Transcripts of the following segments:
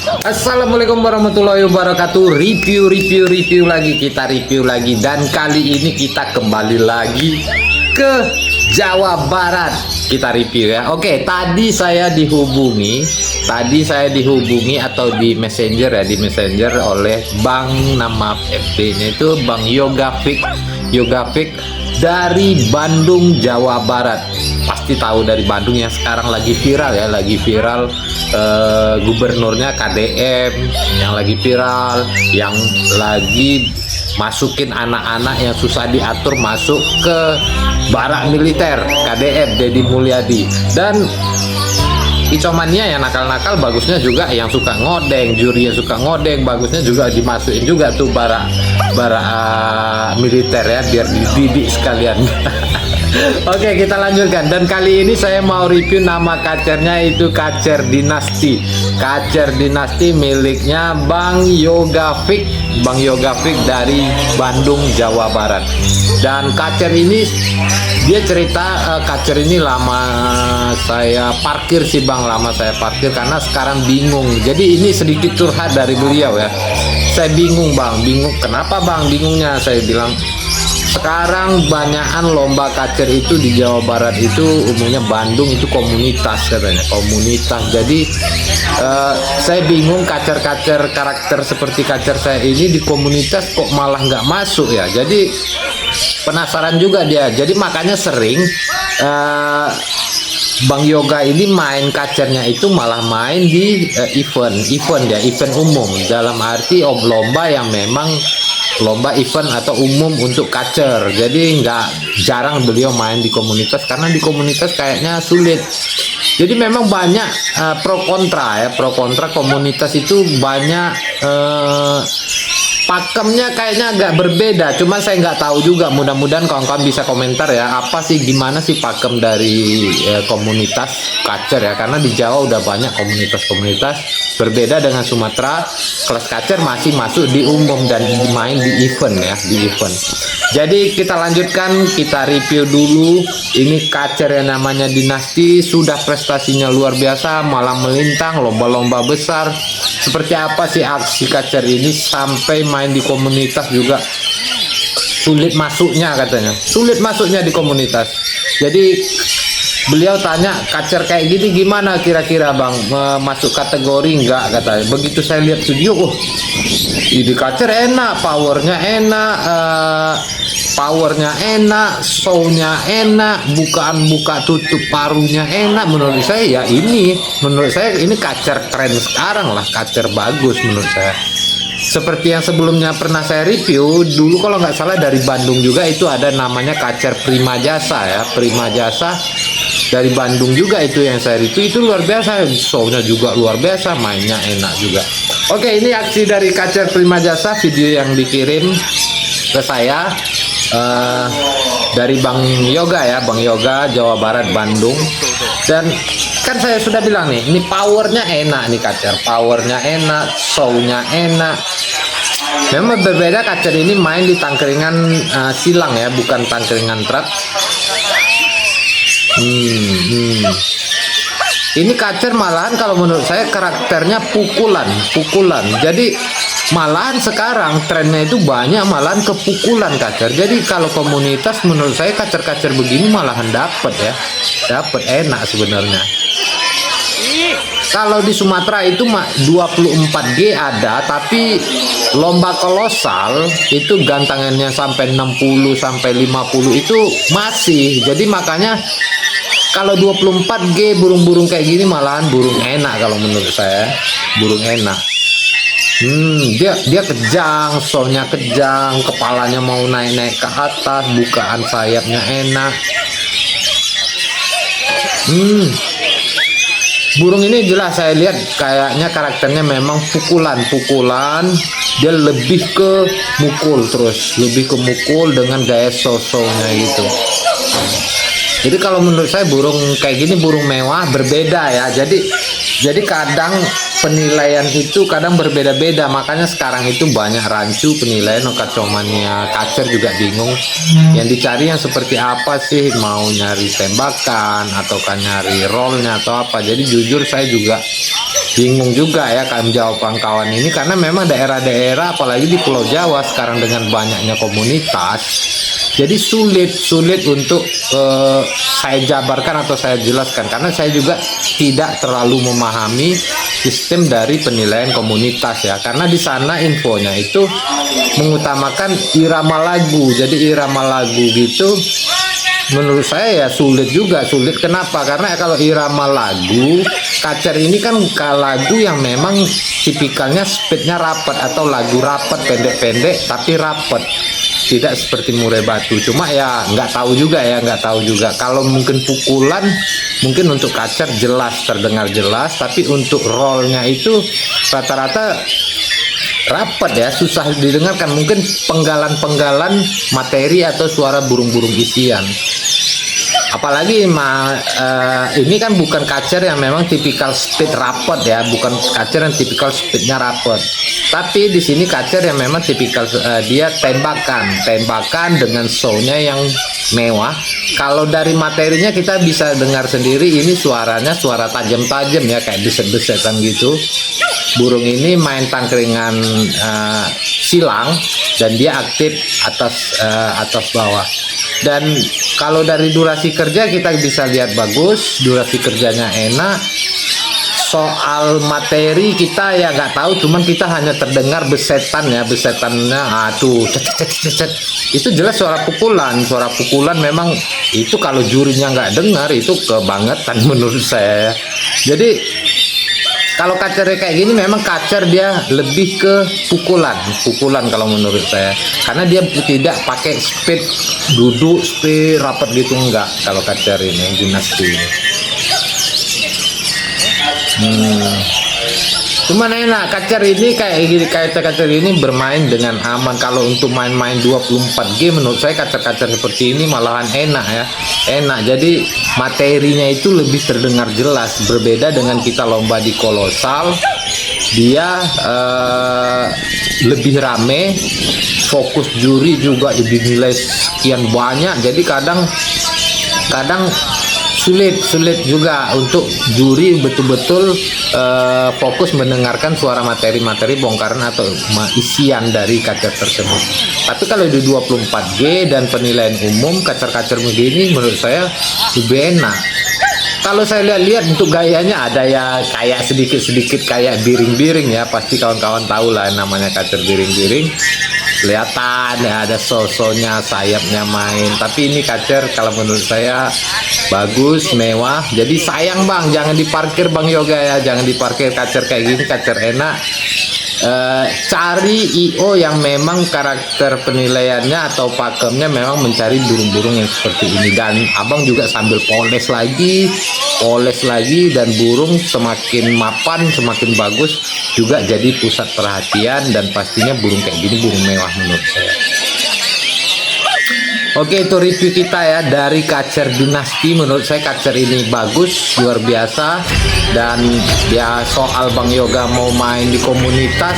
Assalamualaikum warahmatullahi wabarakatuh. Review lagi, kita review lagi, dan kali ini kita kembali lagi ke Jawa Barat. Kita review ya. Oke, tadi saya dihubungi atau di messenger ya, di messenger oleh Bang, nama FB-nya itu Bang Yogafik dari Bandung, Jawa Barat. Pasti tahu dari Bandung yang sekarang lagi viral ya, gubernurnya KDM yang lagi viral, yang lagi masukin anak-anak yang susah diatur masuk ke barak militer KDM, Deddy Mulyadi. Dan icomannya yang nakal-nakal, bagusnya juga yang suka ngodeng, juri yang suka ngodeng, bagusnya juga dimasukin juga tuh barak militer ya, biar dididik sekalian. Oke, kita lanjutkan. Dan kali ini saya mau review, nama kacernya itu Kacer Dinasti. Kacer Dinasti miliknya Bang Yogafik dari Bandung, Jawa Barat. Dan kacer ini dia cerita, kacer ini lama saya parkir sih Bang, lama saya parkir karena sekarang bingung. Jadi ini sedikit curhat dari beliau ya. Saya bingung Bang, kenapa Bang bingungnya? Saya bilang, sekarang banyakan lomba kacer itu di Jawa Barat itu umumnya Bandung itu komunitas katanya, komunitas. Jadi saya bingung, kacer-kacer karakter seperti kacer saya ini di komunitas kok malah nggak masuk ya. Jadi penasaran juga dia. Jadi makanya sering Bang Yoga ini main kacernya itu malah main di event umum, dalam arti lomba yang memang lomba event atau umum untuk kacer. Jadi jarang beliau main di komunitas karena di komunitas kayaknya sulit. Jadi memang banyak pro kontra komunitas itu banyak pakemnya kayaknya agak berbeda. Cuma saya nggak tahu juga, mudah-mudahan kawan-kawan bisa komentar ya, apa sih, gimana sih pakem dari komunitas kacer ya, karena di Jawa udah banyak komunitas berbeda dengan Sumatera. Kelas kacer masih masuk di umum dan main di event ya, di event. Jadi kita lanjutkan, kita review dulu. Ini kacer yang namanya Dinasti, sudah prestasinya luar biasa, malah melintang lomba-lomba besar. Seperti apa sih aksi kacer ini sampai main di komunitas juga sulit masuknya, katanya sulit masuknya di komunitas. Jadi beliau tanya, kacer kayak gini gimana kira-kira Bang, masuk kategori enggak, katanya. Begitu saya lihat video, ini kacer enak, powernya enak, show-nya enak, buka tutup parunya enak. Menurut saya ini kacer tren sekarang lah, kacer bagus menurut saya. Seperti yang sebelumnya pernah saya review dulu, kalau nggak salah dari Bandung juga, itu ada namanya kacer Prima Jasa ya, Prima Jasa dari Bandung juga, itu yang saya review, itu luar biasa, show-nya juga luar biasa, mainnya enak juga. Oke, ini aksi dari kacer Prima Jasa, video yang dikirim ke saya dari Bang Yoga ya, Bang Yoga, Jawa Barat, Bandung. Dan kan saya sudah bilang nih, ini powernya enak nih kacer, powernya enak, show-nya enak. Memang berbeda, kacer ini main di tangkringan silang ya, bukan tangkringan truk. Ini kacer malahan kalau menurut saya karakternya pukulan. Jadi malahan sekarang trennya itu banyak malahan kepukulan kacer. Jadi kalau komunitas menurut saya kacer-kacer begini malahan dapat enak sebenarnya. Kalau di Sumatera itu 24G ada, tapi lomba kolosal itu gantangannya sampai 60 sampai 50 itu masih. Jadi makanya kalau 24G burung-burung kayak gini malahan burung enak kalau menurut saya, burung enak. Dia kejang, show-nya kejang, kepalanya mau naik ke atas, bukaan sayapnya enak. Burung ini jelas saya lihat kayaknya karakternya memang pukulan, dia lebih ke mukul dengan gaya show-nya gitu. Jadi kalau menurut saya burung kayak gini, burung mewah, berbeda ya. Jadi kadang penilaian itu kadang berbeda-beda, makanya sekarang itu banyak rancu penilaian. Kacomania kacer juga bingung yang dicari yang seperti apa sih, mau nyari tembakan atau kan nyari rollnya atau apa. Jadi jujur saya juga bingung juga ya kan jawab kawan ini, karena memang daerah-daerah apalagi di Pulau Jawa sekarang dengan banyaknya komunitas, jadi sulit untuk saya jabarkan atau saya jelaskan, karena saya juga tidak terlalu memahami sistem dari penilaian komunitas ya, karena di sana infonya itu mengutamakan irama lagu. Jadi irama lagu gitu menurut saya ya sulit kenapa, karena kalau irama lagu Kacer ini kan lagu yang memang tipikalnya speednya rapat atau lagu rapat pendek-pendek tapi rapat, tidak seperti Murai Batu. Cuma ya nggak tahu juga kalau mungkin pukulan mungkin untuk Kacer jelas, terdengar jelas, tapi untuk rollnya itu rata-rata rapat ya, susah didengarkan, mungkin penggalan-penggalan materi atau suara burung-burung isian. Apalagi ini kan bukan Kacer yang memang tipikal speed rapat ya, bukan Kacer yang tipikal speednya rapat, tapi di sini Kacer yang memang tipikal dia tembakan dengan show-nya yang mewah. Kalau dari materinya kita bisa dengar sendiri, ini suaranya suara tajam-tajam ya, kayak beset-besetan gitu. Burung ini main tangkringan silang dan dia aktif atas bawah. Dan kalau dari durasi kerja kita bisa lihat bagus, durasi kerjanya enak. Soal materi kita ya nggak tahu, cuman kita hanya terdengar besetannya tuh cet. Itu jelas suara pukulan memang itu, kalau jurinya nggak dengar itu kebangetan menurut saya. Jadi kalau Kacer kayak gini memang Kacer dia lebih ke pukulan kalau menurut saya, karena dia tidak pakai speed duduk speed rapat gitu, enggak kalau Kacer ini dinasti ini. Cuman enak Kacer ini kayak Kacer ini bermain dengan aman. Kalau untuk main-main 24G menurut saya Kacer-Kacer seperti ini malahan enak ya, jadi materinya itu lebih terdengar jelas, berbeda dengan kita lomba di kolosal. Dia lebih rame, fokus juri juga dinilai sekian banyak, jadi kadang sulit juga untuk juri betul-betul fokus mendengarkan suara materi bongkaran atau isian dari Kacer tersebut. Tapi kalau di 24G dan penilaian umum Kacer-Kacer begini menurut saya lebih enak. Kalau saya lihat untuk gayanya ada ya kayak sedikit kayak biring-biring ya, pasti kawan-kawan tahu lah namanya Kacer biring-biring. Kelihatan ya ada sosonya, sayapnya main. Tapi ini Kacer kalau menurut saya bagus, mewah. Jadi sayang bang, jangan diparkir Bang Yoga ya, jangan diparkir Kacer kayak gini. Kacer enak. Cari IO yang memang karakter penilaiannya atau pakemnya memang mencari burung-burung yang seperti ini, dan abang juga sambil poles lagi dan burung semakin mapan semakin bagus juga jadi pusat perhatian, dan pastinya burung kayak gini burung mewah menurut saya. Oke, itu review kita ya dari Kacer dinasti. Menurut saya Kacer ini bagus, luar biasa. Dan ya soal Bang Yoga mau main di komunitas,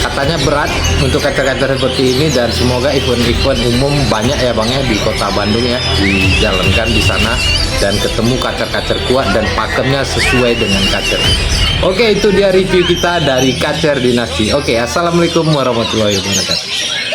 katanya berat untuk Kacer-Kacer seperti ini. Dan semoga event-event umum banyak ya Bang ya di kota Bandung ya, dijalankan di sana. Dan ketemu Kacer-Kacer kuat dan pakemnya sesuai dengan Kacer. Oke, itu dia review kita dari Kacer dinasti. Oke, assalamualaikum warahmatullahi wabarakatuh.